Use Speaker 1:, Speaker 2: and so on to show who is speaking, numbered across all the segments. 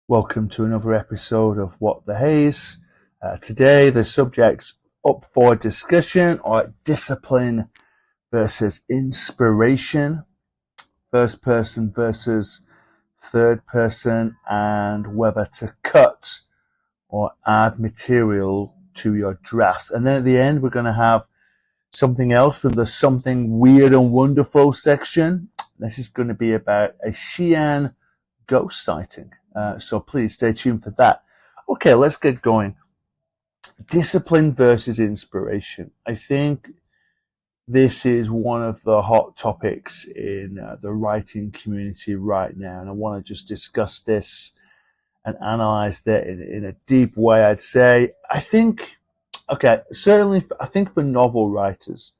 Speaker 1: Welcome to another episode of What the Haze. Today, the subjects up for discussion are discipline versus inspiration, first person versus third person, and whether to cut or add material to your drafts. And then at the end, we're going to have something else from the Something Weird and Wonderful section. This is going to be about a Xi'an ghost sighting. So please stay tuned for that. Okay, let's get going. Discipline versus inspiration. I think this is one of the hot topics in the writing community right now, and I want to just discuss this and analyze that in a deep way, I'd say. I think for novel writers,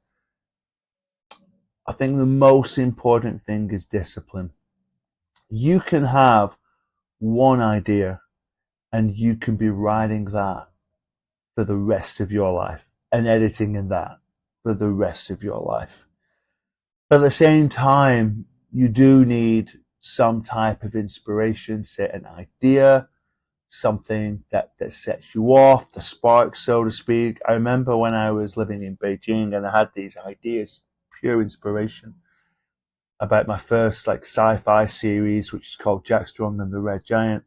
Speaker 1: I think the most important thing is discipline. You can have one idea and you can be writing that for the rest of your life and editing in that for the rest of your life. But at the same time, you do need some type of inspiration, say an idea, something that sets you off, the spark, so to speak. I remember when I was living in Beijing and I had these ideas, pure inspiration, about my first sci-fi series, which is called Jack Strong and the Red Giant.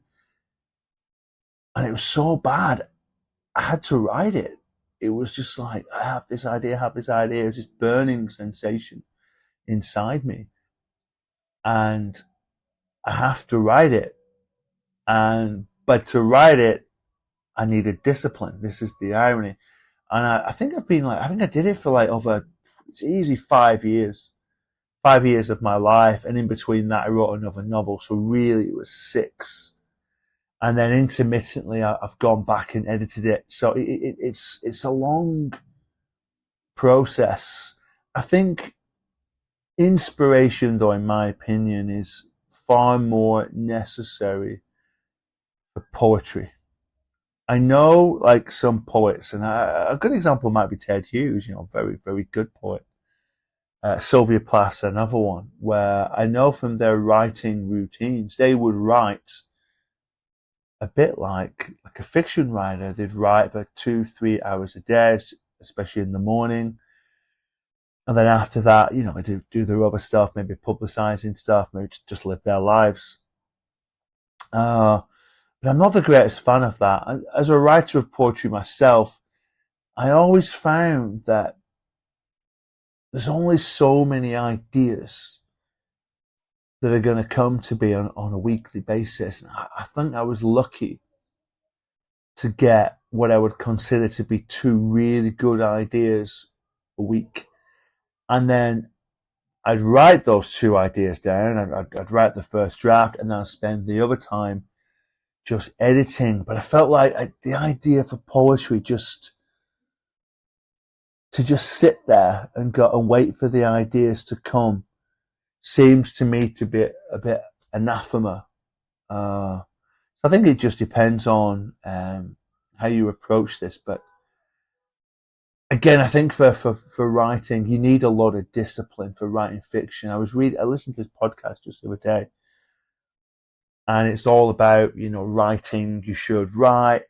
Speaker 1: And it was so bad, I had to write it. It was just like, I have this idea. It was this burning sensation inside me. And I have to write it. But to write it, I needed discipline. This is the irony. And I think I did it for over, it's easy 5 years. 5 years of my life, and in between that I wrote another novel, so really it was 6. And then intermittently I've gone back and edited it, so it's a long process. I think inspiration, though, in my opinion, is far more necessary for poetry. I know some poets, and a good example might be Ted Hughes, very, very good poet. Sylvia Plath's another one, where I know from their writing routines, they would write a bit like a fiction writer. They'd write for 2-3 hours a day, especially in the morning. And then after that, they do their other stuff, maybe publicizing stuff, maybe just live their lives. But I'm not the greatest fan of that. As a writer of poetry myself, I always found that there's only so many ideas that are going to come to me on a weekly basis. And I think I was lucky to get what I would consider to be 2 really good ideas a week. And then I'd write those 2 ideas down. I'd write the first draft, and then I'd spend the other time just editing. But I felt like the idea for poetry to just sit there and wait for the ideas to come seems to me to be a bit anathema. So I think it just depends on how you approach this. But again, I think for writing, you need a lot of discipline for writing fiction. I listened to this podcast just the other day, and it's all about, writing. You should write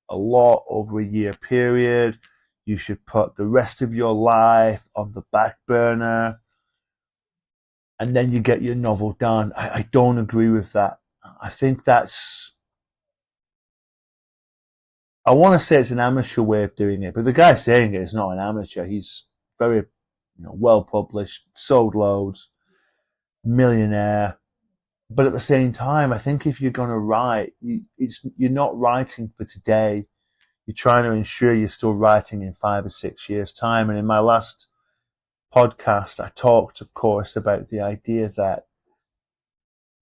Speaker 1: a lot over a year period. You should put the rest of your life on the back burner, and then you get your novel done. I don't agree with that. I think I want to say it's an amateur way of doing it, but the guy saying it is not an amateur. He's very, well published, sold loads, millionaire. But at the same time, I think if you're going to write, you're not writing for today. You're trying to ensure you're still writing in 5 or 6 years' time. And in my last podcast, I talked, of course, about the idea that,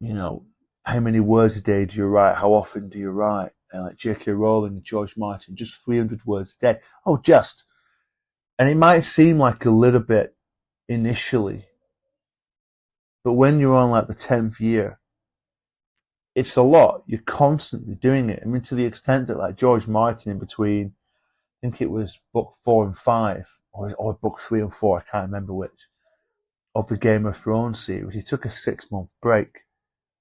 Speaker 1: how many words a day do you write? How often do you write? Like J.K. Rowling and George Martin, just 300 words a day. Oh, just. And it might seem like a little bit initially, but when you're on the 10th year, it's a lot. You're constantly doing it. I mean, to the extent that George Martin, in between, I think it was book 4 and 5, or book 3 and 4, I can't remember which, of the Game of Thrones series, he took a 6-month break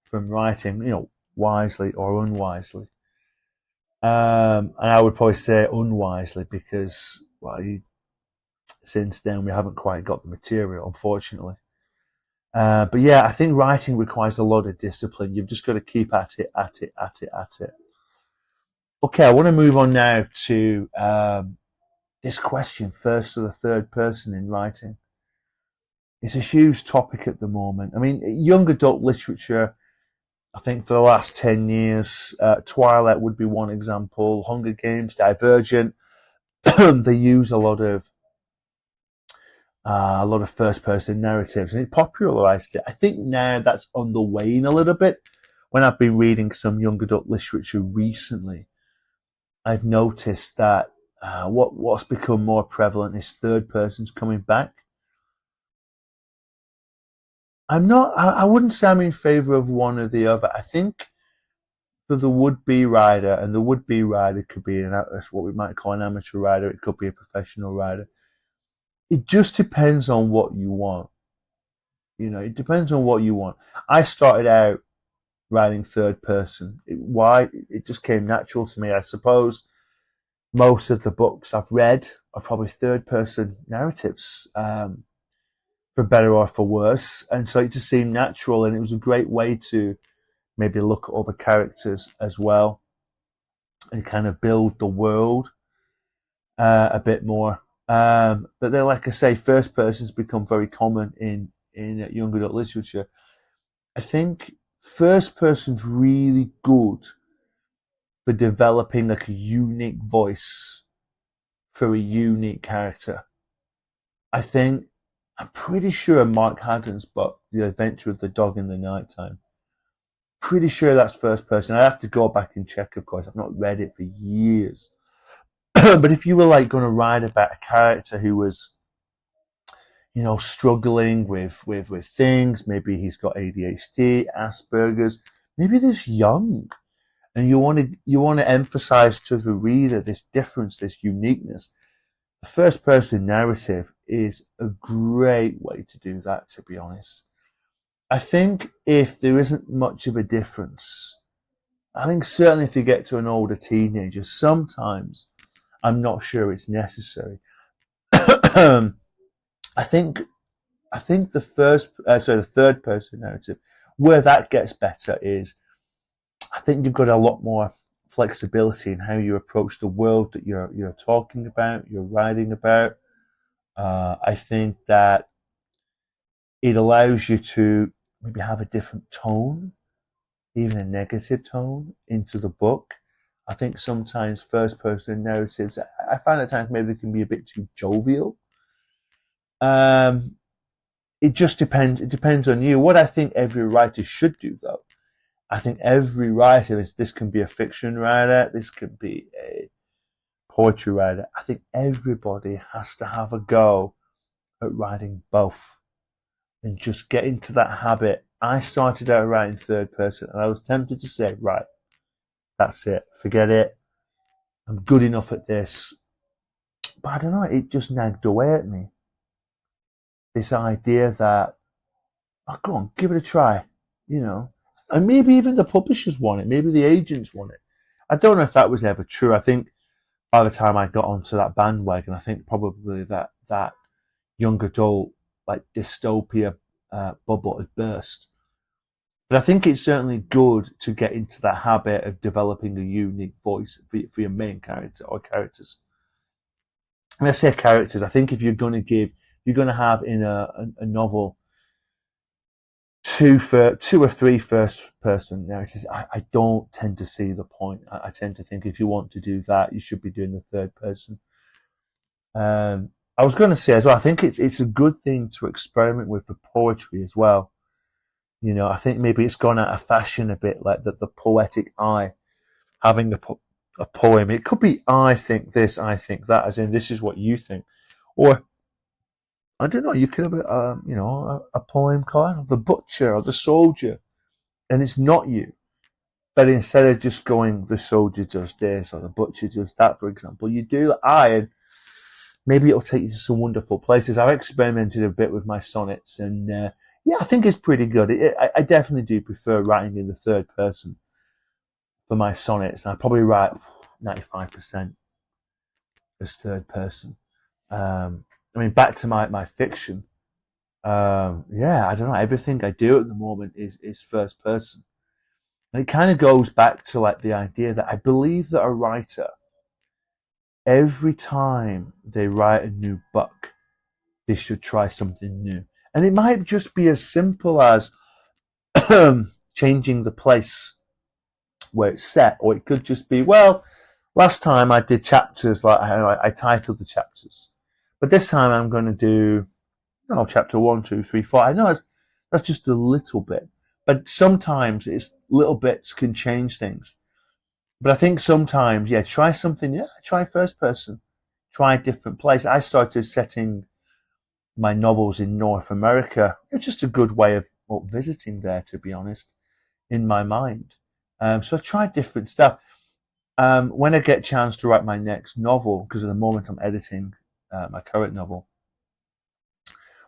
Speaker 1: from writing, wisely or unwisely. And I would probably say unwisely because, well, since then we haven't quite got the material, unfortunately. But yeah, I think writing requires a lot of discipline. You've just got to keep at it, at it, at it, at it. Okay, I want to move on now to this question, first to the third person in writing. It's a huge topic at the moment. I mean, young adult literature, I think for the last 10 years, Twilight would be one example, Hunger Games, Divergent, they use a lot of first-person narratives, and it popularized it. I think now that's on the wane a little bit. When I've been reading some young adult literature recently, I've noticed that what's become more prevalent is third persons coming back. I wouldn't say I'm in favor of one or the other. I think for the would-be writer, and the would-be writer could be what we might call an amateur writer, it could be a professional writer. It just depends on what you want. It depends on what you want. I started out writing third person. Why? It just came natural to me. I suppose most of the books I've read are probably third person narratives, for better or for worse. And so it just seemed natural, and it was a great way to maybe look at other characters as well and kind of build the world a bit more. But then, like I say, first persons become very common in young adult literature. I think first person's really good for developing like a unique voice for a unique character. I'm pretty sure Mark Haddon's book, The Adventure of the Dog in the Nighttime, pretty sure that's first person. I have to go back and check, of course. I've not read it for years. But if you were like going to write about a character who was, struggling with things, maybe he's got ADHD, Asperger's, maybe this young, and you want to emphasize to the reader this difference, this uniqueness. The first person narrative is a great way to do that, to be honest. I think if there isn't much of a difference, I think certainly if you get to an older teenager, sometimes I'm not sure it's necessary. I think the third person narrative, where that gets better is, I think you've got a lot more flexibility in how you approach the world that you're talking about, you're writing about. I think that it allows you to maybe have a different tone, even a negative tone, into the book. I think sometimes first person narratives, I find at times maybe they can be a bit too jovial. It just depends. It depends on you. What I think every writer should do, though, I think every writer this can be a fiction writer, this can be a poetry writer. I think everybody has to have a go at writing both and just get into that habit. I started out writing third person, and I was tempted to say, right, that's it, forget it. I'm good enough at this. But I don't know, it just nagged away at me. This idea that, oh, go on, give it a try, And maybe even the publishers want it, maybe the agents want it. I don't know if that was ever true. I think by the time I got onto that bandwagon, I think probably that young adult, like dystopia bubble had burst. But I think it's certainly good to get into that habit of developing a unique voice for your main character or characters. When I say characters, I think if you're going to have in a novel two or three first person narratives, I don't tend to see the point. I tend to think if you want to do that, you should be doing the third person. I was going to say as well, I think it's a good thing to experiment with the poetry as well. I think maybe it's gone out of fashion a bit, like the poetic eye, having a poem. It could be I think this, I think that, as in this is what you think, or I don't know. You could have a poem called The Butcher or The Soldier, and it's not you. But instead of just going, the soldier does this or the butcher does that, for example, you do I, and maybe it'll take you to some wonderful places. I've experimented a bit with my sonnets, and yeah, I think it's pretty good. I definitely do prefer writing in the third person. for my sonnets, and I probably write 95% as third person. I mean, back to my fiction. Yeah, I don't know. Everything I do at the moment is first person, and it kind of goes back to like the idea that I believe that a writer, every time they write a new book, they should try something new, and it might just be as simple as changing the place where it's set, or it could just be, well, last time I did chapters, like I titled the chapters, but this time I'm going to do, chapter 1, 2, 3, 4. I know that's just a little bit, but sometimes it's little bits can change things. But I think sometimes, yeah, try something. Yeah, try first person, try a different place. I started setting my novels in North America. It's just a good way of visiting there, to be honest, in my mind. So I tried different stuff. When I get a chance to write my next novel, because at the moment I'm editing my current novel,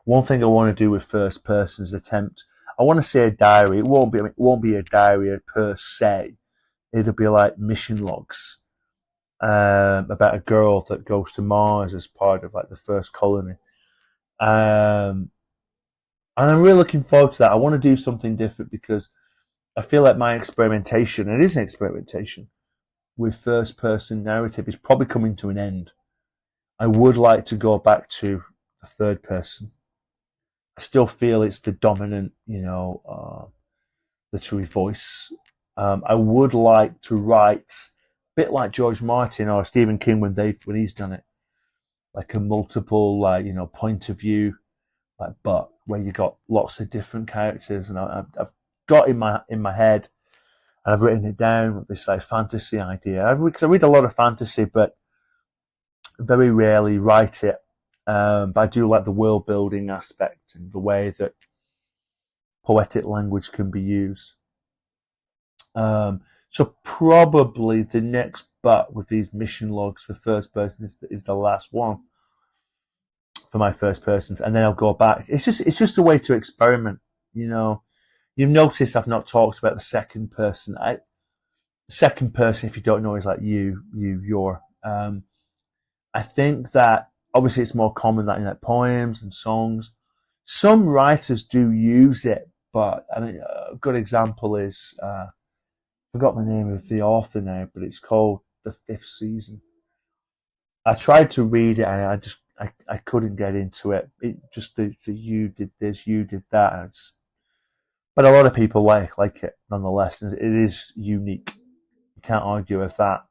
Speaker 1: one thing I want to do with first person is attempt. I want to say a diary. It won't be a diary per se. It'll be like mission logs about a girl that goes to Mars as part of like the first colony. And I'm really looking forward to that. I want to do something different because I feel like my experimentation, and it is an experimentation, with first person narrative is probably coming to an end. I would like to go back to the third person. I still feel it's the dominant, literary voice. I would like to write a bit like George Martin or Stephen King when he's done it, like a multiple, point of view, but where you got lots of different characters. And I've got in my head, and I've written it down, this like fantasy idea. Because I read a lot of fantasy, but very rarely write it. But I do like the world building aspect and the way that poetic language can be used. So probably the next but with these mission logs for first person is the last one for my first persons, and then I'll go back. It's just a way to experiment. You've noticed I've not talked about the second person. Second person, if you don't know, is like your. I think that obviously it's more common that in like poems and songs. Some writers do use it, but I mean, a good example is I forgot the name of the author now, but it's called The Fifth Season. I tried to read it, and I couldn't get into it. It just the you did this, you did that. But a lot of people like it nonetheless. And it is unique. You can't argue with that.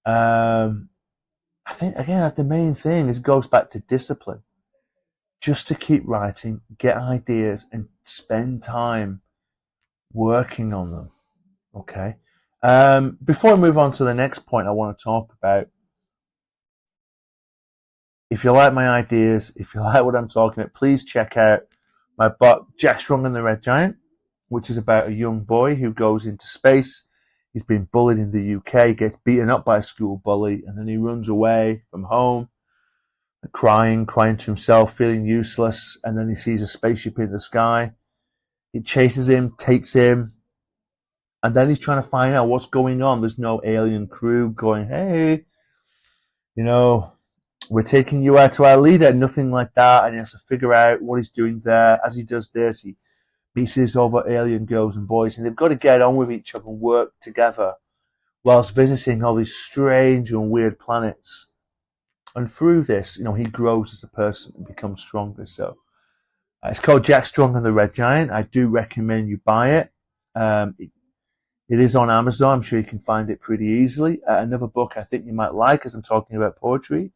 Speaker 1: I think again the main thing is goes back to discipline. Just to keep writing, get ideas, and spend time working on them. Okay. Before I move on to the next point, I want to talk about. If you like my ideas, if you like what I'm talking about, please check out my book, Jack Strong and the Red Giant, which is about a young boy who goes into space. He's been bullied in the UK, gets beaten up by a school bully, and then he runs away from home, crying to himself, feeling useless, and then he sees a spaceship in the sky. It chases him, takes him, and then he's trying to find out what's going on. There's no alien crew going, hey, we're taking you out to our leader, nothing like that, and he has to figure out what he's doing there. As he does this, he meets these other alien girls and boys, and they've got to get on with each other and work together whilst visiting all these strange and weird planets. And through this, he grows as a person and becomes stronger. So it's called Jack Strong and the Red Giant. I do recommend you buy it. It is on Amazon. I'm sure you can find it pretty easily. Another book I think you might like, as I'm talking about poetry,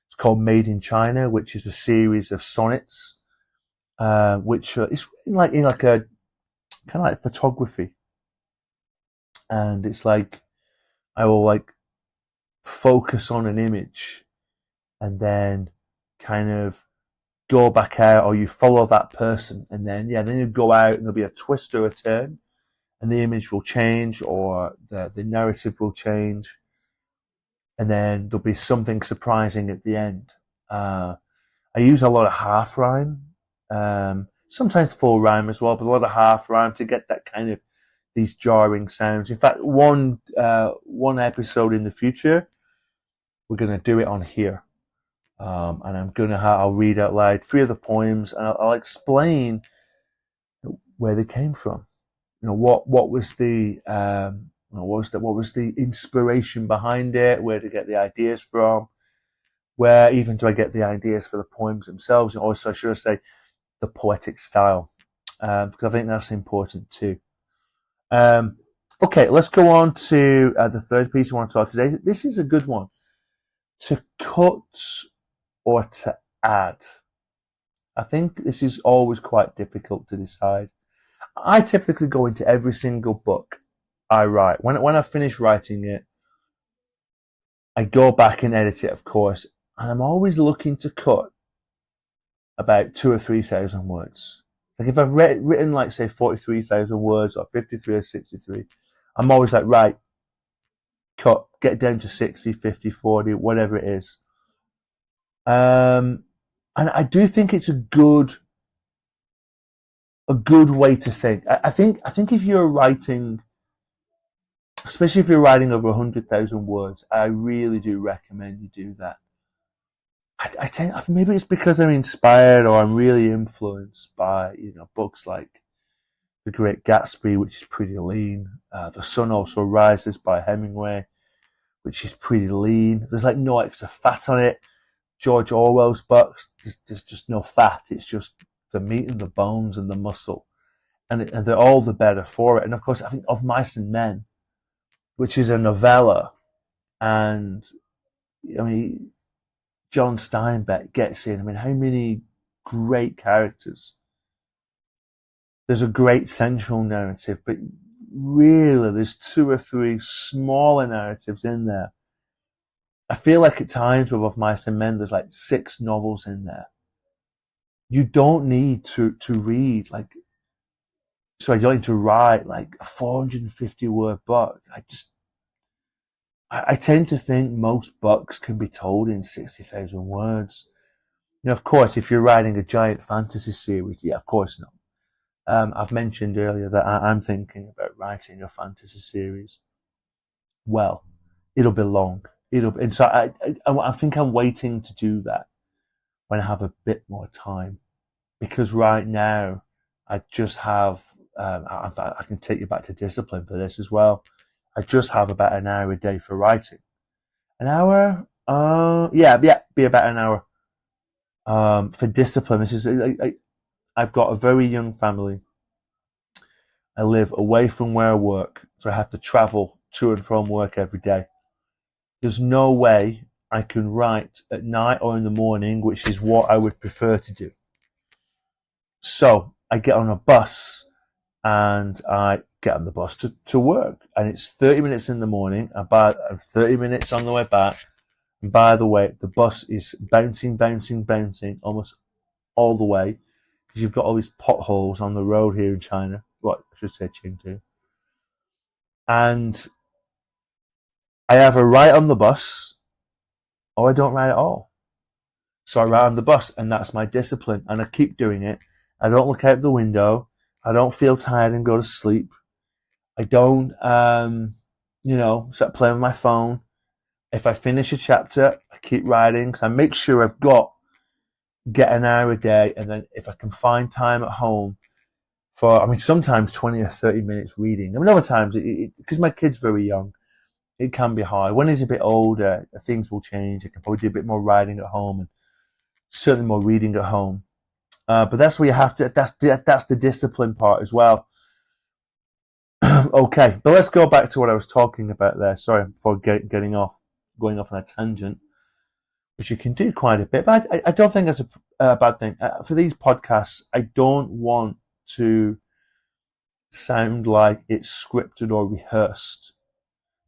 Speaker 1: it's called Made in China, which is a series of sonnets, which is written in a kind of like photography, and it's like I will focus on an image, and then kind of go back out, or you follow that person, and then you go out, and there'll be a twist or a turn, and the image will change, or the narrative will change, and then there'll be something surprising at the end. I use a lot of half rhyme, sometimes full rhyme as well, but a lot of half rhyme to get that kind of these jarring sounds. In fact, one episode in the future, we're going to do it on here. And I'll read out loud 3 of the poems, and I'll explain where they came from. What was the what was the inspiration behind it? Where to get the ideas from? Where even do I get the ideas for the poems themselves? And also, should I say, the poetic style? Because I think that's important too. Okay, let's go on to the third piece I want to talk today. This is a good one. To cut or to add. I think this is always quite difficult to decide. I typically go into every single book I write. When I finish writing it, I go back and edit it, of course, and I'm always looking to cut about 2,000 or 3,000 words. Like if I've written like say 43,000 words or 53 or 63, I'm always like, right, cut, get down to 60, 50, 40, whatever it is. And I do think it's a good way to think. I think if you're writing, especially if you're writing over 100,000 words, I really do recommend you do that. I think maybe it's because I'm inspired or I'm really influenced by books like The Great Gatsby, which is pretty lean. The Sun Also Rises by Hemingway, which is pretty lean. There's like no extra fat on it. George Orwell's books, there's just no fat. It's just the meat and the bones and the muscle, and they're all the better for it. And of course, I think Of Mice and Men, which is a novella, and I mean, John Steinbeck gets in. I mean, how many great characters? There's a great central narrative, but really there's 2 or 3 smaller narratives in there. I feel like at times with Of Mice and Men, there's like 6 novels in there. You don't need to read you don't need to write like a 450 word book. I tend to think most books can be told in 60,000 words. Of course, if you're writing a giant fantasy series, yeah, of course not. I've mentioned earlier that I'm thinking about writing a fantasy series. Well, it'll be long. And so I think I'm waiting to do that when I have a bit more time, because right now I just have. I can take you back to discipline for this as well. I just have about an hour a day for writing. An hour? Be about an hour. For discipline, this is. I've got a very young family. I live away from where I work, so I have to travel to and from work every day. There's no way I can write at night or in the morning, which is what I would prefer to do. So I get on a bus and I get on the bus to work, and it's 30 minutes in the morning and 30 minutes on the way back. And by the way, the bus is bouncing almost all the way, because you've got all these potholes on the road here in China. Well, I should say Chengdu. And I either write on the bus or I don't write at all. So I write on the bus, and that's my discipline, and I keep doing it. I don't look out the window. I don't feel tired and go to sleep. I don't, start playing with my phone. If I finish a chapter, I keep writing, because I make sure I've get an hour a day, and then if I can find time at home sometimes 20 or 30 minutes reading. Other times, because my kid's very young, it can be hard. When he's a bit older, things will change. I can probably do a bit more writing at home and certainly more reading at home. But that's where you have to, that's the discipline part as well. Okay, but let's go back to what I was talking about there. Sorry for going off on a tangent, which you can do quite a bit. But I don't think that's a bad thing. For these podcasts, I don't want to sound like it's scripted or rehearsed.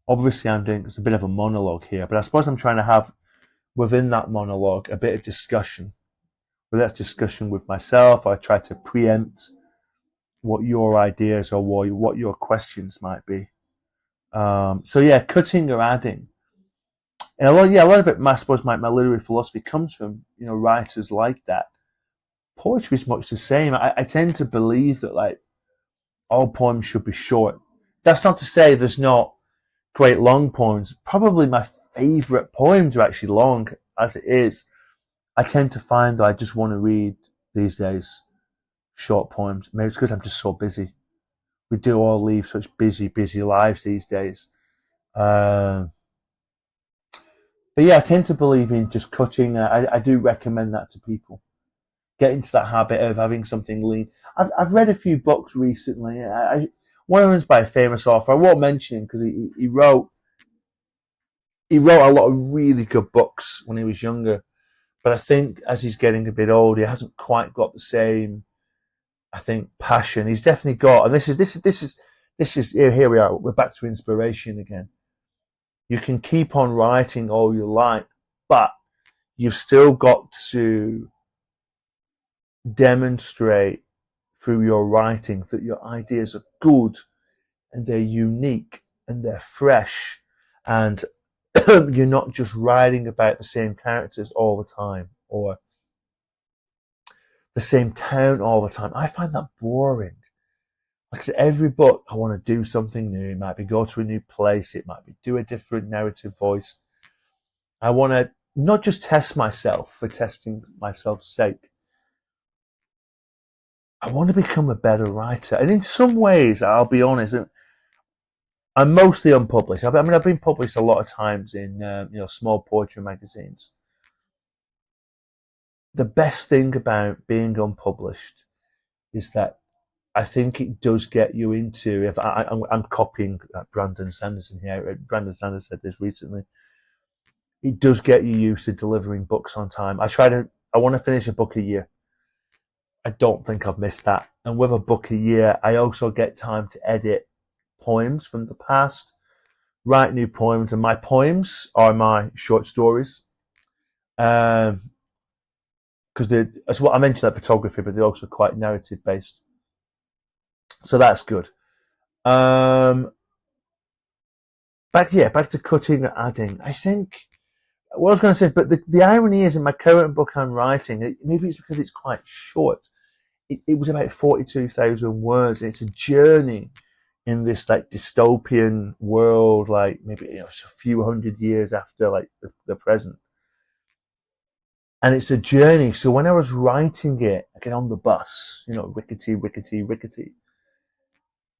Speaker 1: Obviously, I'm doing a bit of a monologue here, but I suppose I'm trying to have within that monologue a bit of discussion. Whether that's discussion with myself, or I try to preempt what your ideas or what your questions might be. So yeah, cutting or adding. And a lot of it, I suppose, my literary philosophy comes from writers like that. Poetry is much the same. I tend to believe that like all poems should be short. That's not to say there's not great long poems. Probably my favourite poems are actually long as it is. I tend to find that I just want to read these days short poems. Maybe it's because I'm just so busy. We do all lead such busy lives these days. But yeah, I tend to believe in just cutting. I do recommend that to people. Get into that habit of having something lean. I've read a few books recently. One of them's by a famous author. I won't mention him because he wrote a lot of really good books when he was younger. But I think as he's getting a bit older, he hasn't quite got the same, I think, passion. He's definitely got, and this is here we are. We're back to inspiration again. You can keep on writing all you like, but you've still got to demonstrate through your writing that your ideas are good and they're unique and they're fresh, and you're not just writing about the same characters all the time or the same town all the time. I find that boring. Like I said, every book I want to do something new. It might be go to a new place, it might be do a different narrative voice. I want to not just test myself for testing myself's sake. I want to become a better writer. And in some ways, I'll be honest, I'm mostly unpublished. I've been published a lot of times in small poetry magazines. The best thing about being unpublished is that I think it does get you into. If I'm copying Brandon Sanderson here. Brandon Sanderson said this recently. It does get you used to delivering books on time. I want to finish a book a year. I don't think I've missed that. And with a book a year, I also get time to edit poems from the past, write new poems, and my poems are my short stories. Because as what I mentioned, that photography, but they're also quite narrative based. So that's good. Back to cutting and adding. I think what I was going to say, but the irony is in my current book I'm writing, maybe it's because it's quite short. It was about 42,000 words, and it's a journey in this like dystopian world, like maybe a few hundred years after like the present. And it's a journey. So when I was writing it, I get on the bus, rickety,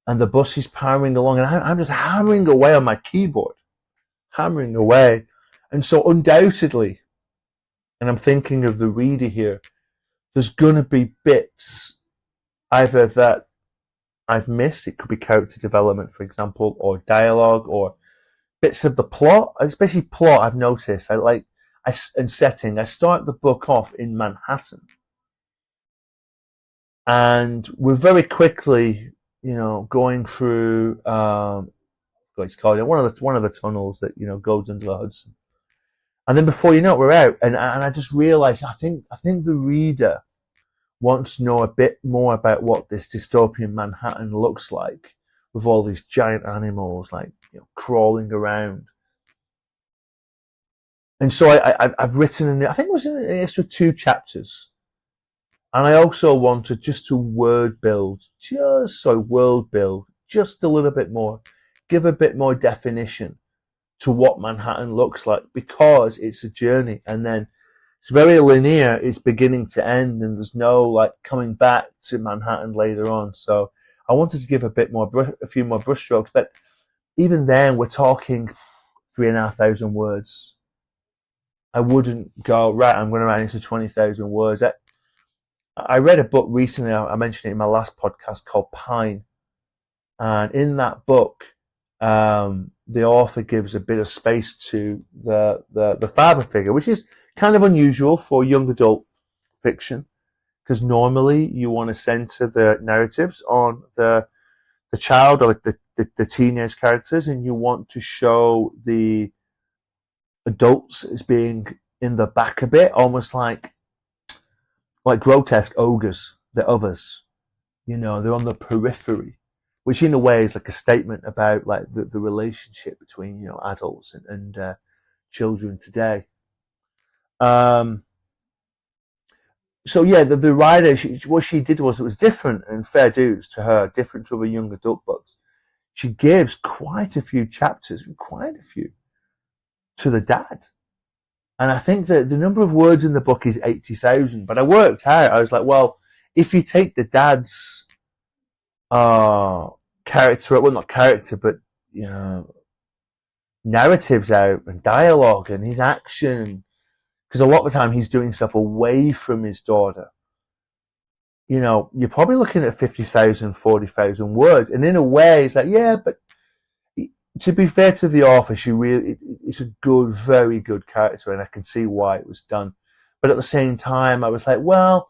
Speaker 1: and the bus is powering along, and I'm just hammering away on my keyboard, hammering away. And so undoubtedly, and I'm thinking of the reader here, there's going to be bits either that I've missed. It could be character development, for example, or dialogue, or bits of the plot. Especially plot, I've noticed. And setting. I start the book off in Manhattan, and we're very quickly, going through. It's called one of the tunnels that goes under the Hudson, and then before you know it, we're out. And I just realised I think the reader wants to know a bit more about what this dystopian Manhattan looks like, with all these giant animals crawling around. And so I've written, I think it was an extra 2 chapters. And I also wanted just to world build just a little bit more, give a bit more definition to what Manhattan looks like, because it's a journey, and then it's very linear. It's beginning to end, and there's no coming back to Manhattan later on. So I wanted to give a few more brushstrokes, but even then, we're talking 3,500 words. I wouldn't go right. I'm going to write into 20,000 words. I read a book recently. I mentioned it in my last podcast called Pine, and in that book, the author gives a bit of space to the father figure, which is kind of unusual for young adult fiction, because normally you want to center the narratives on the child or the teenage characters, and you want to show the adults as being in the back a bit, almost like grotesque ogres. The others, they're on the periphery, which in a way is like a statement about the relationship between adults and children today. So yeah, the writer, what she did was, it was different, and fair dues to her, different to other young adult books. she gives quite a few chapters, to the dad. And I think that the number of words in the book is 80,000. But I worked out, I was like, well, if you take the dad's character, well, not character, but narratives out and dialogue and his action, because a lot of the time he's doing stuff away from his daughter. You're probably looking at 50,000, 40,000 words. And in a way, it's like, yeah, but to be fair to the author, it's a good, very good character, and I can see why it was done. But at the same time, I was like, well,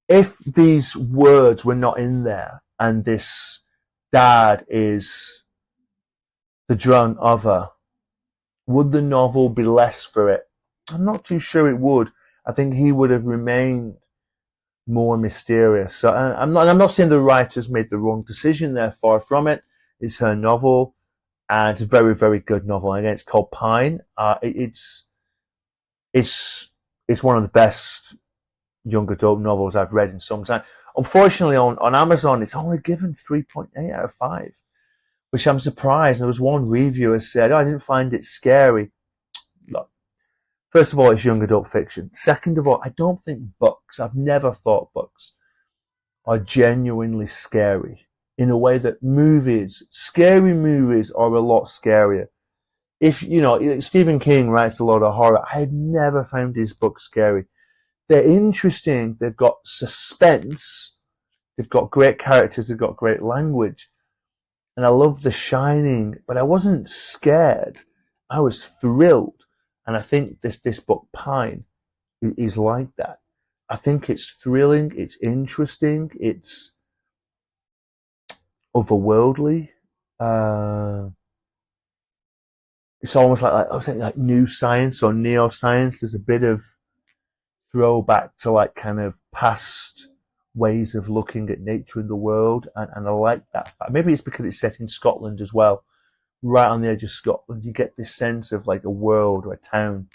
Speaker 1: if these words were not in there, and this dad is the drunk other, would the novel be less for it? I'm not too sure it would. I think he would have remained more mysterious. So I'm not saying the writers made the wrong decision there. Far from it. It's her novel, and it's a very, very good novel. And again, it's called Pine. It's one of the best young adult novels I've read in some time. Unfortunately, on Amazon, it's only given 3.8 out of 5, which I'm surprised. There was one reviewer said, I didn't find it scary. Look, first of all, it's young adult fiction. Second of all, I don't think I've never thought books are genuinely scary in a way that scary movies are a lot scarier. If, Stephen King writes a lot of horror. I had never found his books scary. They're interesting. They've got suspense. They've got great characters. They've got great language. And I love The Shining, but I wasn't scared. I was thrilled. And I think this book, Pine, is like that. I think it's thrilling. It's interesting. It's otherworldly. It's almost like I was saying, like new science or neoscience. There's a bit of throwback to like kind of past ways of looking at nature in the world, and I like that fact. Maybe it's because it's set in Scotland as well, right on the edge of Scotland. You get this sense of like a world or a town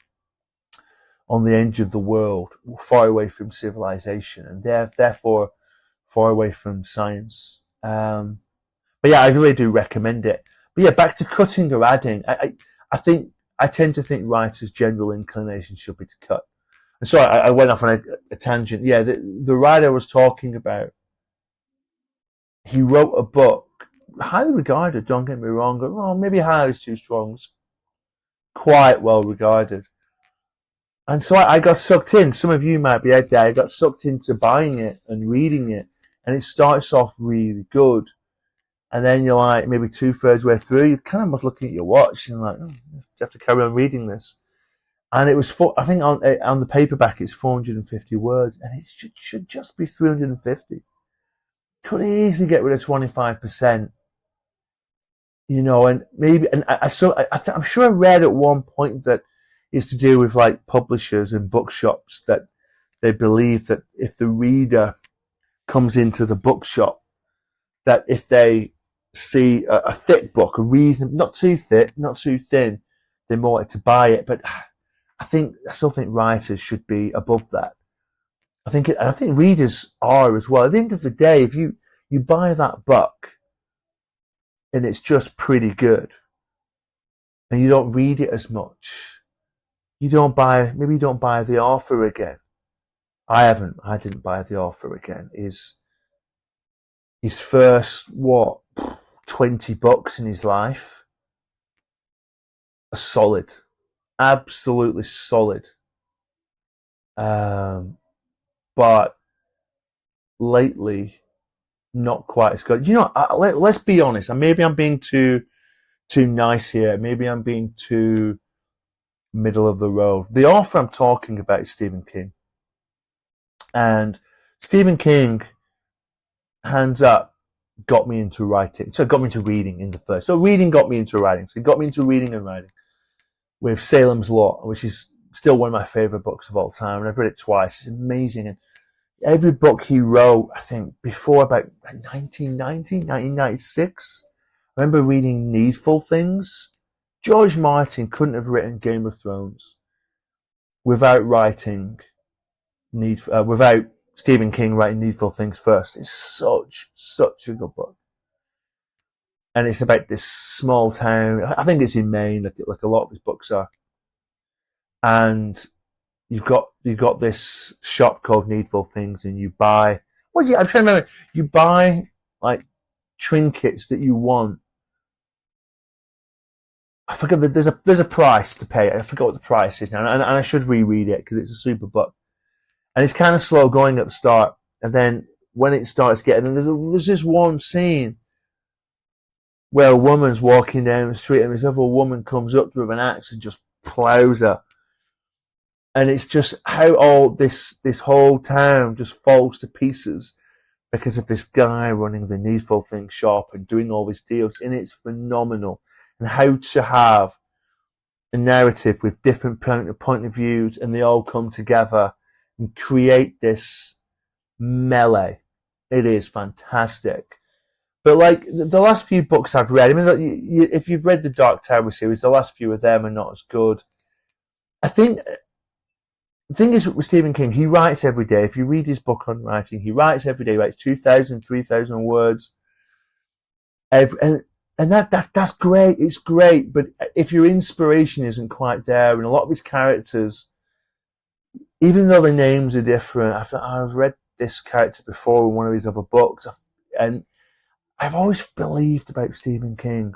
Speaker 1: on the edge of the world, far away from civilization, and therefore far away from science. But yeah, I really do recommend it. But yeah, back to cutting or adding. I tend to think writers' general inclination should be to cut. And so I went off on a tangent. Yeah, the writer I was talking about, he wrote a book, highly regarded, don't get me wrong. Well, maybe highly is too strong. It's quite well regarded. And so I got sucked in. Some of you might be out there. I got sucked into buying it and reading it. And it starts off really good. And then you're like maybe 2/3 way through, you're kind of almost looking at your watch and like, oh, you have to carry on reading this. And it was, I think on the paperback it's 450 words, and it should just be 350. Could easily get rid of 25%, and maybe, and I'm sure I read at one point that it's to do with like publishers and bookshops, that they believe that if the reader comes into the bookshop, that if they see a thick book, not too thick, not too thin, they're more likely to buy it. But I still think writers should be above that. I think readers are as well. At the end of the day, if you buy that book and it's pretty good, and you don't read it as much, maybe you don't buy the author again. I didn't buy the author again. His first 20 books in his life are solid, absolutely solid. But lately, not quite as good. Let's be honest. And maybe I'm being too nice here. Maybe I'm being too middle of the road. The author I'm talking about is Stephen King. And Stephen King, hands up, got me into writing. So it got me into reading in the first. So reading got me into writing. So it got me into reading and writing with Salem's Lot, which is still one of my favorite books of all time. And I've read it twice. It's amazing. And every book he wrote, I think, before about 1990, 1996, I remember reading Needful Things. George Martin couldn't have written Game of Thrones without without Stephen King writing Needful Things first. It's such a good book. and it's about this small town. I think it's in Maine, like a lot of his books are. And you've got this shop called Needful Things, and you buy. I'm trying to remember. You buy like trinkets that you want. I forget that there's a price to pay. I forgot what the price is now, and I should reread it because it's a super book. And it's kind of slow going at the start, and then when it starts getting, there's this one scene where a woman's walking down the street, and this other woman comes up to her with an axe and just plows her. And it's just how all this whole town just falls to pieces because of this guy running the Needful Things shop and doing all these deals. And it's phenomenal. And how to have a narrative with different point of views, and they all come together and create this melee. It is fantastic. But like the last few books I've read, I mean, if you've read the Dark Tower series, the last few of them are not as good. I think the thing is with Stephen King, he writes every day. If you read his book on writing, he writes every day. He writes 2,000, 3,000 words. And that's great. It's great. But if your inspiration isn't quite there, and a lot of his characters, even though the names are different, I've read this character before in one of his other books, and I've always believed about Stephen King,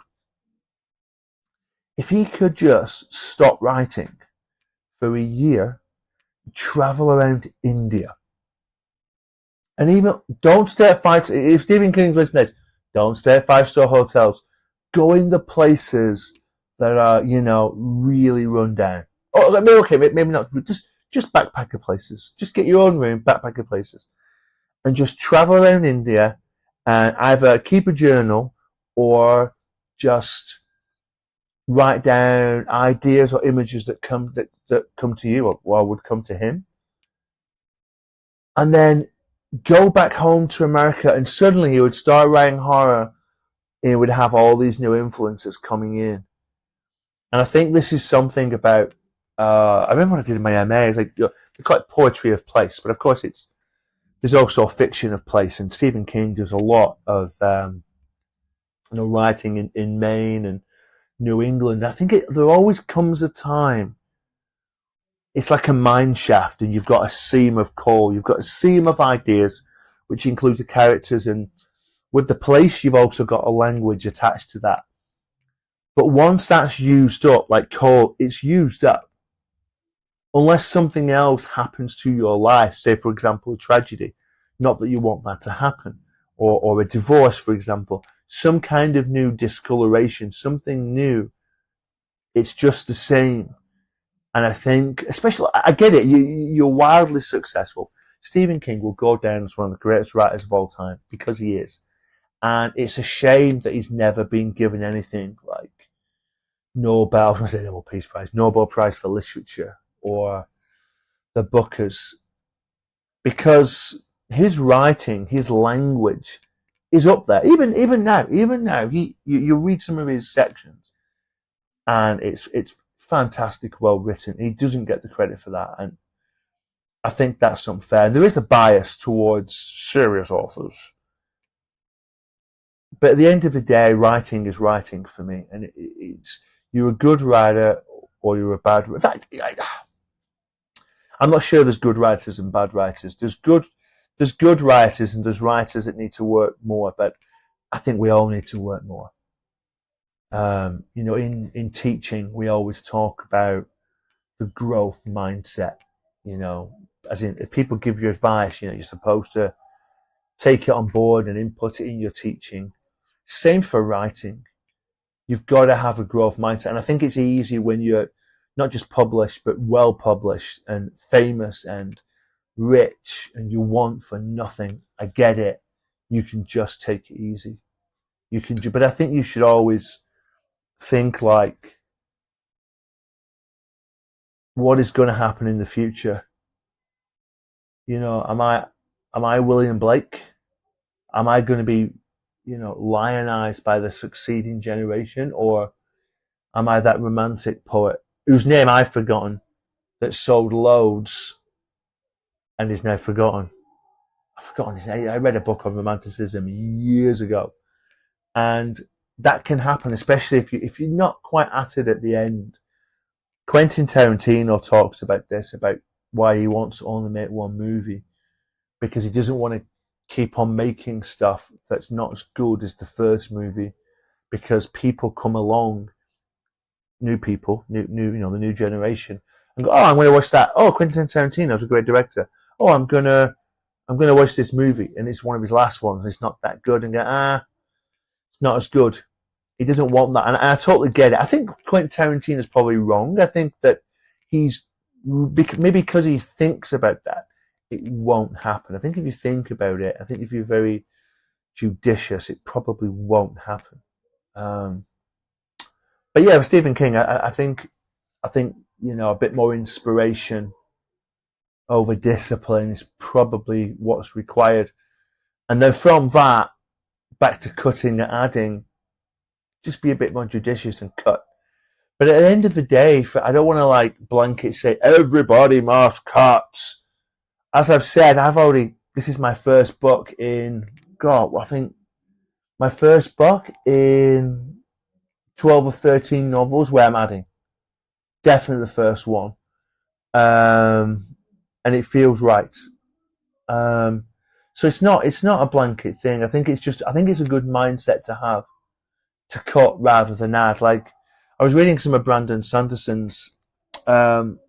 Speaker 1: if he could just stop writing for a year, travel around India, and even don't stay at if Stephen King's listening to this, don't stay at 5-star hotels. Go in the places that are, really run down. Oh, okay, maybe not, but just backpacker places. Just get your own room, backpacker places, and just travel around India, and either keep a journal or just write down ideas or images that come to you or would come to him, and then go back home to America, and suddenly he would start writing horror, and he would have all these new influences coming in. And I think this is something about. I remember when I did my MA, they call it poetry of place, but of course there's also a fiction of place, and Stephen King does a lot of writing in Maine and New England. I think there always comes a time. It's like a mine shaft, and you've got a seam of coal. You've got a seam of ideas, which includes the characters, and with the place, you've also got a language attached to that. But once that's used up, like coal, it's used up. Unless something else happens to your life, say, for example, a tragedy, not that you want that to happen, or a divorce, for example, some kind of new discoloration, something new, it's just the same. And I think, especially, I get it, you're wildly successful. Stephen King will go down as one of the greatest writers of all time, because he is. And it's a shame that he's never been given anything like Nobel, I was going to say Nobel Peace Prize, Nobel Prize for Literature, or the Bookers, because his writing, his language is up there. Even now, you read some of his sections, and it's fantastic, well written. He doesn't get the credit for that, and I think that's unfair. And there is a bias towards serious authors, but at the end of the day, writing is writing for me, and it's you're a good writer or you're a bad. In fact, I'm not sure there's good writers and bad writers. There's good writers and there's writers that need to work more, but I think we all need to work more. In teaching, we always talk about the growth mindset. As in, if people give you advice, you're supposed to take it on board and input it in your teaching. Same for writing. You've got to have a growth mindset. And I think it's easy when you're not just published, but well published and famous and rich, and you want for nothing. I get it. You can just take it easy. But I think you should always think like, what is going to happen in the future? Am I William Blake? Am I going to be, lionized by the succeeding generation, or am I that romantic poet whose name I've forgotten that sold loads and is now forgotten? I've forgotten his name. I read a book on romanticism years ago, and that can happen, especially if you're not quite at it at the end. Quentin Tarantino talks about this, about why he wants to only make one movie, because he doesn't want to keep on making stuff that's not as good as the first movie, because people come along, new people, new the new generation, and go, oh, I'm going to watch that. Oh, Quentin Tarantino's a great director. Oh, I'm gonna watch this movie, and it's one of his last ones. And it's not that good, and go, it's not as good. He doesn't want that, and I totally get it. I think Quentin Tarantino is probably wrong. I think that he's maybe because he thinks about that, it won't happen. I think if you think about it, I think if you're very judicious, it probably won't happen. But yeah, with Stephen King, I think a bit more inspiration over discipline is probably what's required, and then from that back to cutting and adding, just be a bit more judicious and cut. But at the end of the day, I don't want to like blanket say everybody must cut. As I've said, this is my first book in, I think my first book in 12 or 13 novels where I'm adding. Definitely the first one. And it feels right. So it's not a blanket thing. I think it's a good mindset to have, to cut rather than add. Like, I was reading some of Brandon Sanderson's novels,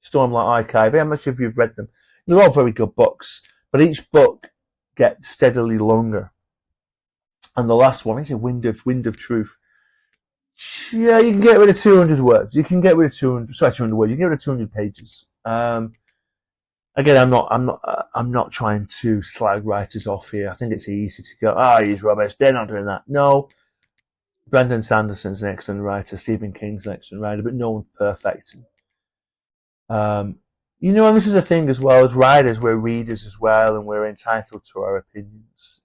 Speaker 1: Stormlight Archive. I'm not sure if you've read them. They're all very good books, but each book gets steadily longer. And the last one is a Wind of Truth. Yeah, you can get rid of 200 words. You can get rid of 200 words. You can get rid of 200 pages. Again, I'm not trying to slag writers off here. I think it's easy to go, he's rubbish. They're not doing that. No, Brandon Sanderson's an excellent writer. Stephen King's an excellent writer, but no one's perfect. And this is a thing as well. As writers, we're readers as well, and we're entitled to our opinions.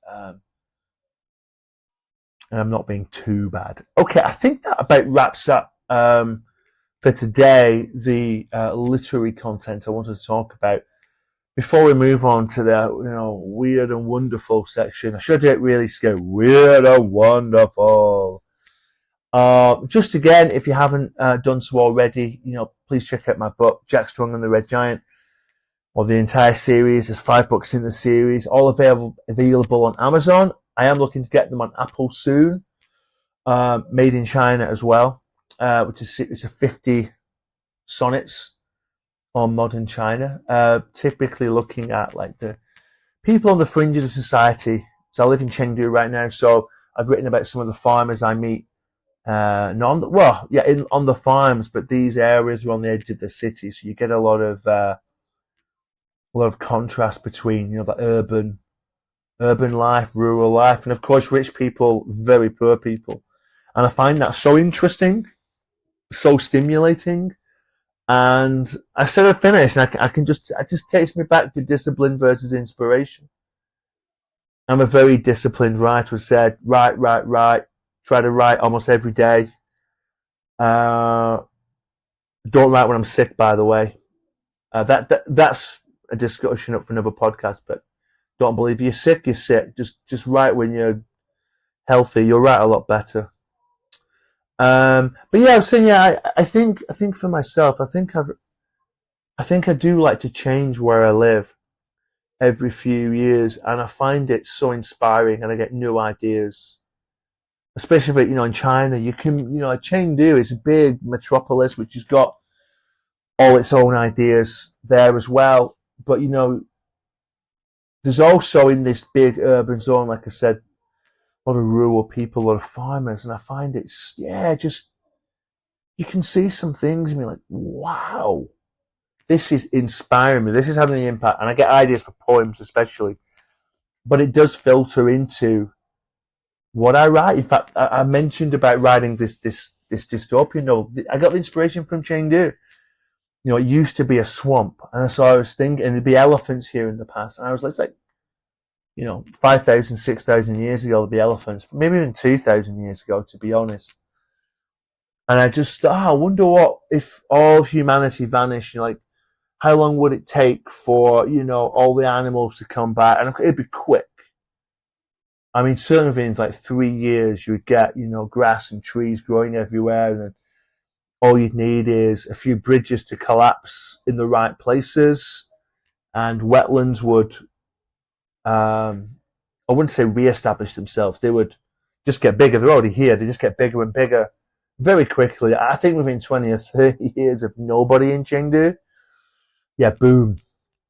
Speaker 1: And I'm not being too bad. Okay, I think that about wraps up for today the literary content I wanted to talk about. Before we move on to the weird and wonderful section, I should do it really scary. Weird and wonderful. Just again, if you haven't done so already, please check out my book, Jack Strong and the Red Giant, or the entire series. There's 5 books in the series, all available on Amazon. I am looking to get them on Apple soon. Made in China as well, it's a 50 sonnets on modern China, typically looking at like the people on the fringes of society. So I live in Chengdu right now, so I've written about some of the farmers I meet. On the farms, but these areas are on the edge of the city, so you get a lot of contrast between the urban life, rural life, and of course rich people, very poor people. And I find that so interesting, so stimulating. And I sort of finished, and it just takes me back to discipline versus inspiration. I'm a very disciplined writer who said, write, try to write almost every day. Don't write when I'm sick, by the way. That's a discussion up for another podcast, but don't believe you're sick, you're sick. Just write when you're healthy. You'll write a lot better. But yeah, I was saying, I think for myself, I think I do like to change where I live every few years, and I find it so inspiring, and I get new ideas. Especially if in China, you can, Chengdu is a big metropolis which has got all its own ideas there as well. But there's also in this big urban zone, like I said, a lot of rural people, a lot of farmers, and I find just you can see some things and be like, wow, this is inspiring me. This is having an impact, and I get ideas for poems especially, but it does filter into what I write. In fact, I mentioned about writing this dystopian novel. I got the inspiration from Chengdu. It used to be a swamp, and so I was thinking, and there'd be elephants here in the past, and I was like 5,000, 6,000 years ago there'd be elephants, maybe even 2,000 years ago, to be honest. And I just thought, I wonder what if all of humanity vanished. How long would it take for all the animals to come back? And it'd be quick. I mean, certainly within like 3 years, you would get, grass and trees growing everywhere, and then all you'd need is a few bridges to collapse in the right places, and wetlands would, I wouldn't say re-establish themselves. They would just get bigger. They're already here. They just get bigger and bigger very quickly. I think within 20 or 30 years of nobody in Chengdu, yeah, boom,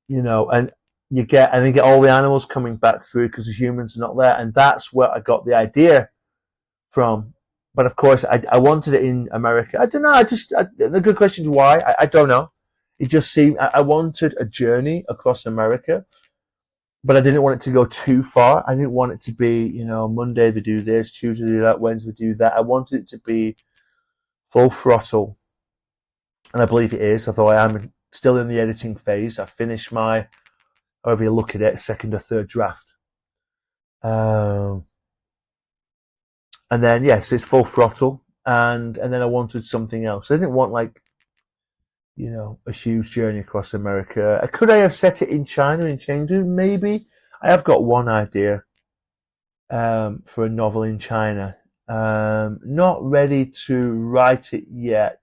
Speaker 1: and you get all the animals coming back through because the humans are not there. And that's where I got the idea from. But of course, I wanted it in America. I don't know. The good question is why. I don't know. It just seemed, I wanted a journey across America, but I didn't want it to go too far. I didn't want it to be, Monday they do this, Tuesday they do that, Wednesday they do that. I wanted it to be full throttle. And I believe it is, although I am still in the editing phase. I finished my, however you look at it, second or third draft. And then, yes, it's full throttle. And then I wanted something else. I didn't want a huge journey across America. Could I have set it in China, in Chengdu? Maybe. I have got one idea for a novel in China. Not ready to write it yet,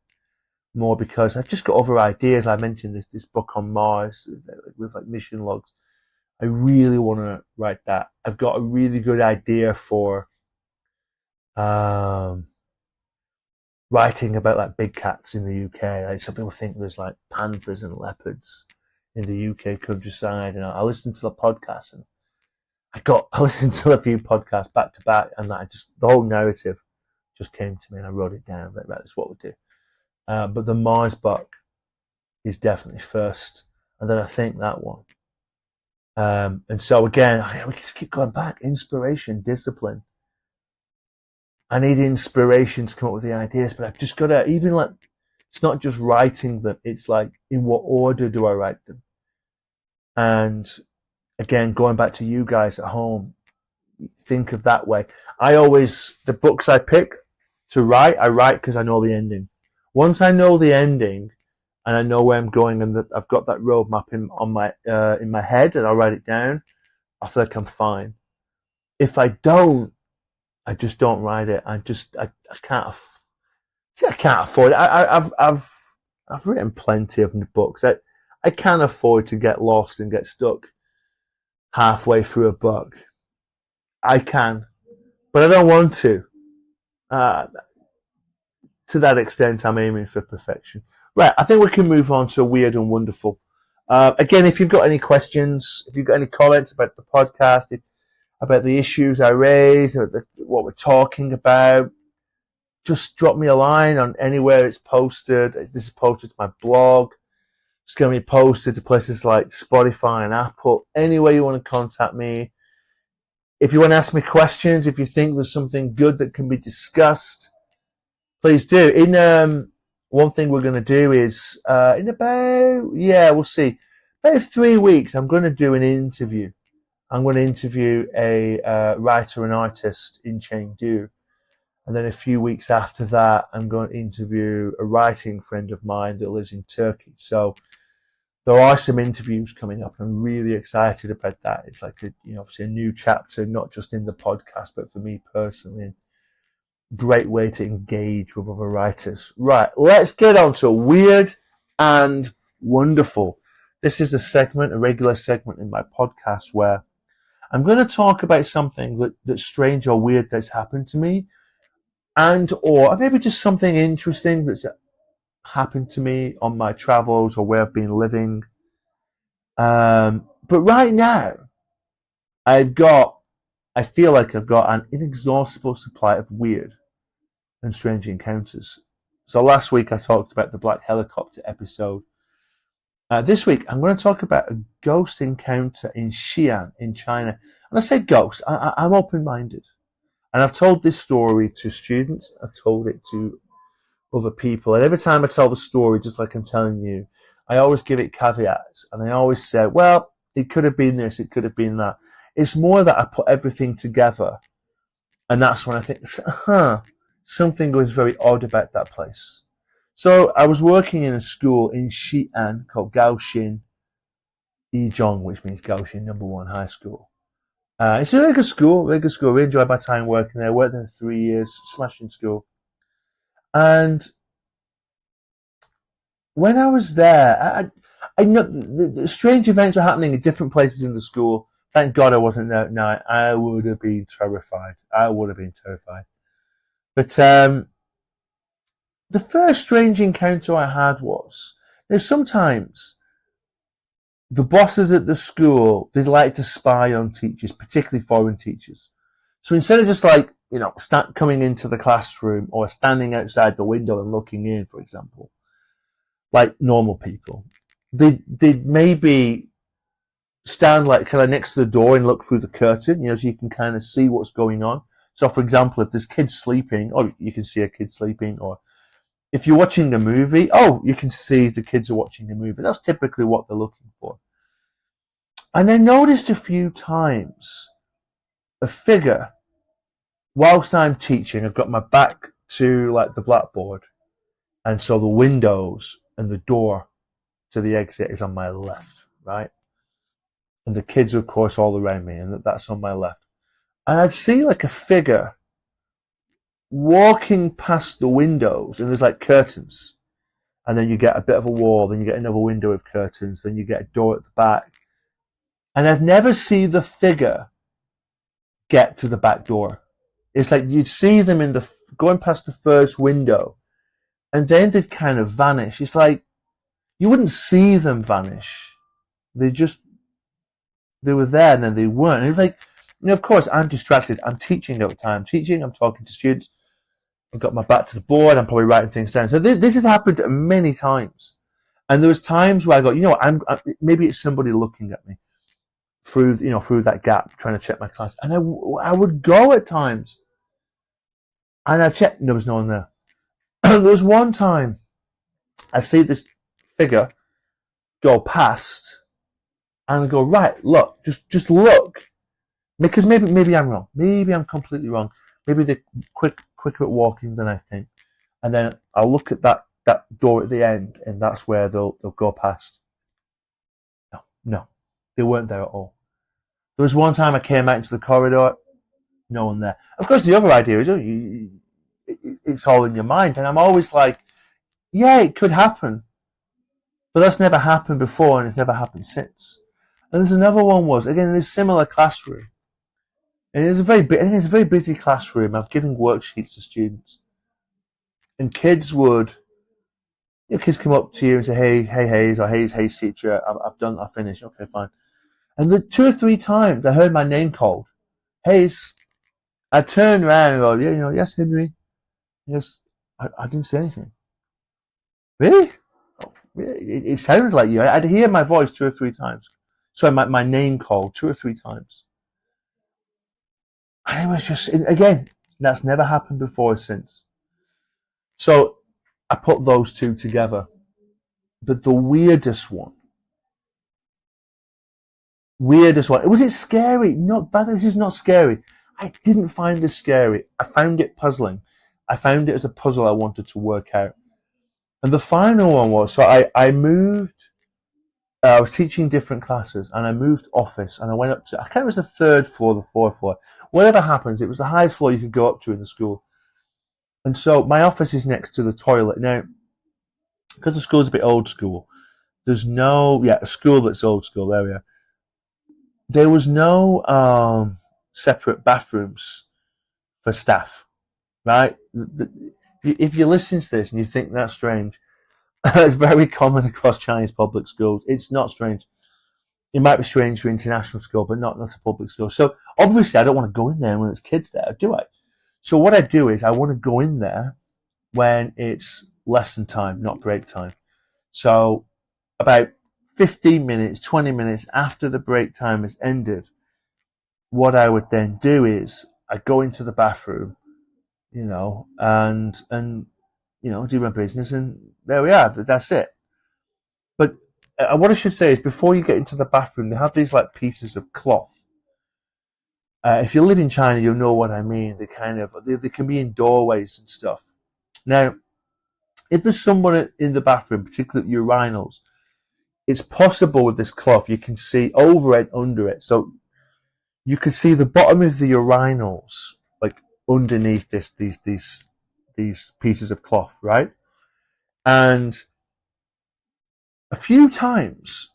Speaker 1: more because I've just got other ideas. I mentioned this book on Mars with like mission logs. I really want to write that. I've got a really good idea for writing about like big cats in the UK. Like some people think there's like panthers and leopards in the UK countryside. And I listened to the podcast, and I listened to a few podcasts back to back, and the whole narrative just came to me, and I wrote it down. Like, right, that's what we'll do. But the Mars book is definitely first, and then I think that one. And so again, we just keep going back. Inspiration, discipline. I need inspiration to come up with the ideas, but I've just got to, even like, it's not just writing them, it's like, in what order do I write them? And again, going back to you guys at home, think of that way. The books I pick to write, I write because I know the ending. Once I know the ending and I know where I'm going, and that I've got that roadmap in my head, and I'll write it down, I feel like I'm fine. If I don't, I just don't write it. I can't afford it. I've written plenty of books. I can't afford to get lost and get stuck halfway through a book. I can, but I don't want to. To that extent, I'm aiming for perfection. Right, I think we can move on to Weird and Wonderful. Again, if you've got any questions, if you've got any comments about the podcast, about the issues I raised, what we're talking about, just drop me a line on anywhere it's posted. This is posted to my blog. It's going to be posted to places like Spotify and Apple. Anywhere you want to contact me. If you want to ask me questions, if you think there's something good that can be discussed, please do. One thing we're going to do is, we'll see. About 3 weeks, I'm going to do an interview. I'm going to interview a writer and artist in Chengdu. And then a few weeks after that, I'm going to interview a writing friend of mine that lives in Turkey. So there are some interviews coming up. I'm really excited about that. It's like obviously a new chapter, not just in the podcast, but for me personally. Great way to engage with other writers. Right, let's get on to Weird and Wonderful. This is a regular segment in my podcast where I'm going to talk about something that's strange or weird that's happened to me, or maybe just something interesting that's happened to me on my travels or where I've been living. But right now, I feel like I've got an inexhaustible supply of weird and strange encounters. So last week I talked about the black helicopter episode. This week I'm going to talk about a ghost encounter in Xi'an in China. And I say ghost, I'm open-minded. And I've told this story to students, I've told it to other people. And every time I tell the story, just like I'm telling you, I always give it caveats. And I always say, well, it could have been this, it could have been that. It's more that I put everything together. And that's when I think, something was very odd about that place. So I was working in a school in Xi'an called Gaoxin Yizhong, which means Gaoxin No. 1 High School. It's a really good school, really good school. I really enjoyed my time working there. I worked there 3 years, smashing school. And when I was there, I know the strange events are happening at different places in the school. Thank God I wasn't there at night. I would have been terrified. I would have been terrified. But the first strange encounter I had was, sometimes the bosses at the school, they like to spy on teachers, particularly foreign teachers. So instead of just like, coming into the classroom or standing outside the window and looking in, for example, like normal people, they'd maybe stand like kind of next to the door and look through the curtain, so you can kind of see what's going on. So for example, if there's kids sleeping, you can see a kid sleeping, or if you're watching a movie, you can see the kids are watching the movie. That's typically what they're looking for. And I noticed a few times a figure, whilst I'm teaching, I've got my back to like the blackboard, and so the windows and the door to the exit is on my left, right? And the kids are, of course, all around me, and that's on my left. And I'd see like a figure walking past the windows, and there's like curtains, and then you get a bit of a wall, then you get another window with curtains, then you get a door at the back, and I'd never see the figure get to the back door. It's like you'd see them going past the first window, and then they'd kind of vanish. It's like you wouldn't see them vanish. They were there and then they weren't. And it was like, of course, I'm distracted. I'm teaching at the time. I'm talking to students. I've got my back to the board. I'm probably writing things down. So this has happened many times. And there was times where I go, maybe it's somebody looking at me through that gap, trying to check my class. And I would go at times, and I checked, and there was no one there. There was one time I see this figure go past, and I go, right, look, just look, because maybe I'm wrong, maybe I'm completely wrong, maybe they're quicker at walking than I think, and then I'll look at that door at the end, and that's where they'll go past. No, they weren't there at all. There was one time I came out into the corridor, no one there. Of course, the other idea is, it's all in your mind, and I'm always like, yeah, it could happen, but that's never happened before, and it's never happened since. And there's another one was, again, in a similar classroom, and it's a very busy classroom. I'm giving worksheets to students, and kids come up to you and say, hey Hayes, or Hayes teacher, I've finished. Okay, fine. And the 2 or 3 times I heard my name called, Hayes. I turned around and go, yeah, yes, Henry. Yes, I didn't say anything. Really? Oh, it sounded like you. I'd hear my voice 2 or 3 times. So my name called 2 or 3 times. And it was just, again, that's never happened before or since. So I put those two together. But the weirdest one, was it scary? No, this is not scary. I didn't find this scary. I found it puzzling. I found it as a puzzle I wanted to work out. And the final one was, so I moved, I was teaching different classes, and I moved office, and I went up to, I can't remember if it was the 3rd floor, the 4th floor. Whatever happens, it was the highest floor you could go up to in the school. And so my office is next to the toilet. Now, because the school's a bit old school, there's a school that's old school, there we are. There was no separate bathrooms for staff, right? If you listen to this and you think that's strange, it's very common across Chinese public schools. It's not strange. It might be strange for international school, but not a public school. So obviously I don't want to go in there when there's kids there, do I? So what I do is I want to go in there when it's lesson time, not break time. So about 15 minutes, 20 minutes after the break time has ended, what I would then do is I go into the bathroom, and do my business, and there we are. That's it. But what I should say is, before you get into the bathroom, they have these like pieces of cloth. If you live in China, you'll know what I mean. They can be in doorways and stuff. Now, if there's someone in the bathroom, particularly urinals, it's possible with this cloth you can see over and under it. So you could see the bottom of the urinals, like underneath these pieces of cloth, right? And a few times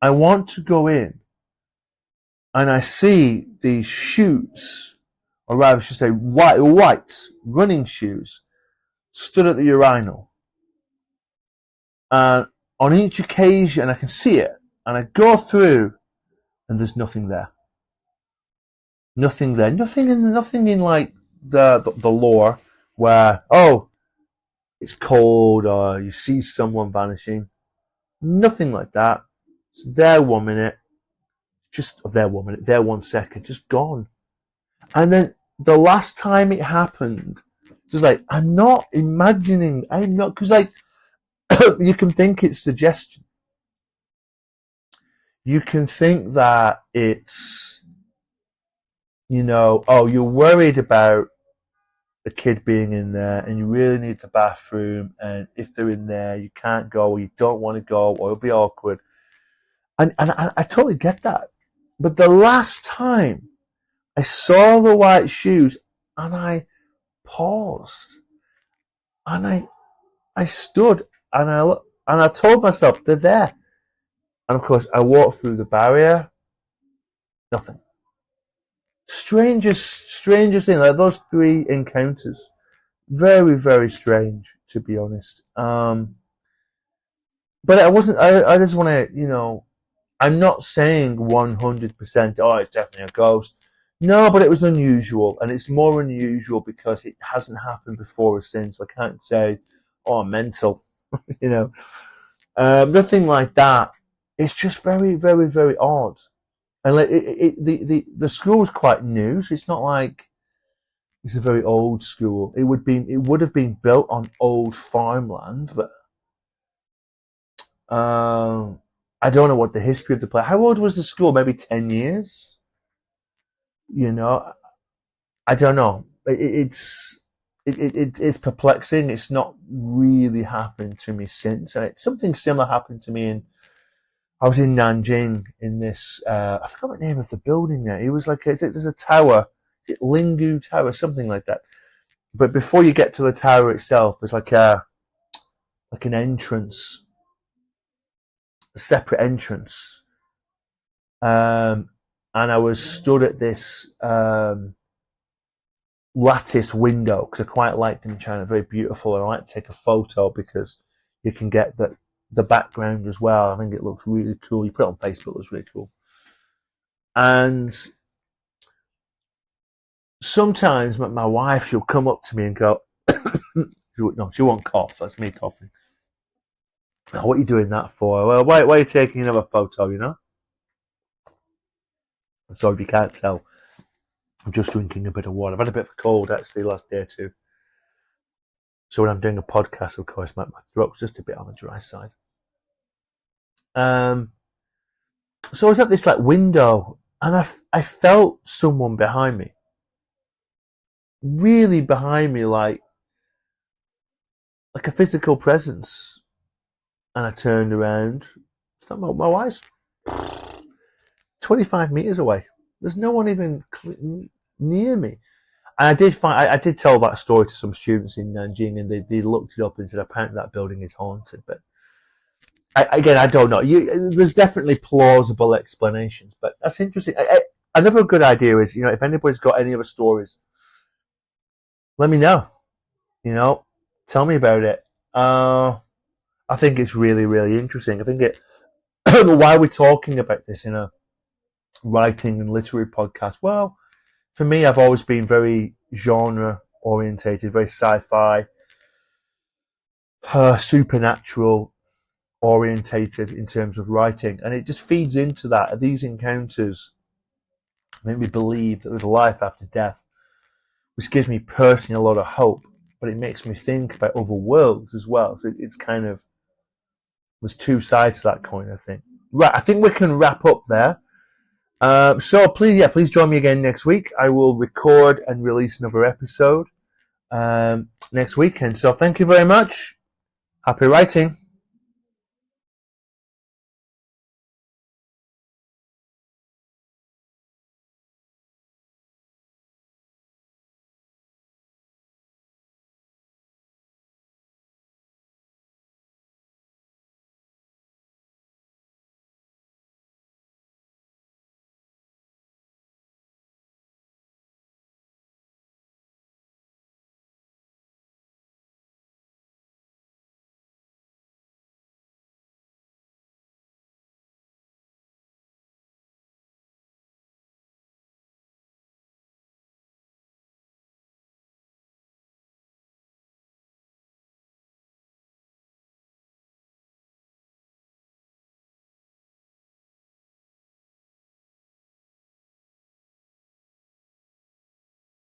Speaker 1: I want to go in and I see these shoes, or rather I should say white running shoes, stood at the urinal. And on each occasion I can see it, and I go through and there's nothing there. Nothing there. Nothing in like the lore where, oh, it's cold or you see someone vanishing. Nothing like that. It's there 1 minute, just there 1 minute, there 1 second, just gone. And then the last time it happened, just like, I'm not, because like, you can think it's suggestion. You can think that it's, oh, you're worried about the kid being in there and you really need the bathroom, and if they're in there you can't go, or you don't want to go, or it'll be awkward. And I totally get that. But the last time I saw the white shoes, and I paused, and I stood, and I told myself, they're there. And of course I walked through the barrier, nothing. Strangest thing, like those 3 encounters, very, very strange, to be honest. But I just want to, I'm not saying 100%, oh, it's definitely a ghost. No, but it was unusual, and it's more unusual because it hasn't happened before or since. So I can't say, oh, mental, nothing like that. It's just very, very, very odd. And like the school was quite new, so it's not like it's a very old school. It would have been built on old farmland, but I don't know what the history of the place. How old was the school? Maybe 10 years. I don't know. It's perplexing. It's not really happened to me since, and something similar happened to me I was in Nanjing in this, I forgot the name of the building there. It was like, there's a tower. Is it Lingu Tower? Something like that. But before you get to the tower itself, there's like an entrance, a separate entrance. And I was stood at this, lattice window, because I quite liked them in China, very beautiful. And I like to take a photo because you can get the background as well. I think it looks really cool. You put it on Facebook, it looks really cool. And sometimes my wife, she'll come up to me and go, no, she won't cough. That's me coughing. Oh, what are you doing that for? Well, why are you taking another photo, Sorry if you can't tell. I'm just drinking a bit of water. I've had a bit of a cold, actually, last day or two. So when I'm doing a podcast, of course, my throat's just a bit on the dry side. So I was at this like window, and I felt someone behind me, really behind me, like a physical presence. And I turned around. My wife's 25 meters away. There's no one even near me. And I did tell that story to some students in Nanjing, and they looked it up and said apparently that building is haunted. But I don't know. There's definitely plausible explanations, but that's interesting. Another good idea is, if anybody's got any other stories, let me know. Tell me about it. I think it's really, really interesting. I think why we're talking about this in a writing and literary podcast. Well, for me, I've always been very genre orientated, very sci-fi, supernatural orientated in terms of writing, and it just feeds into that. These encounters make me believe that there's a life after death, which gives me personally a lot of hope, but it makes me think about other worlds as well. So it's kind of, there's 2 sides to that coin, I think. Right, I think we can wrap up there. So please join me again next week. I will record and release another episode next weekend. So thank you very much. Happy writing.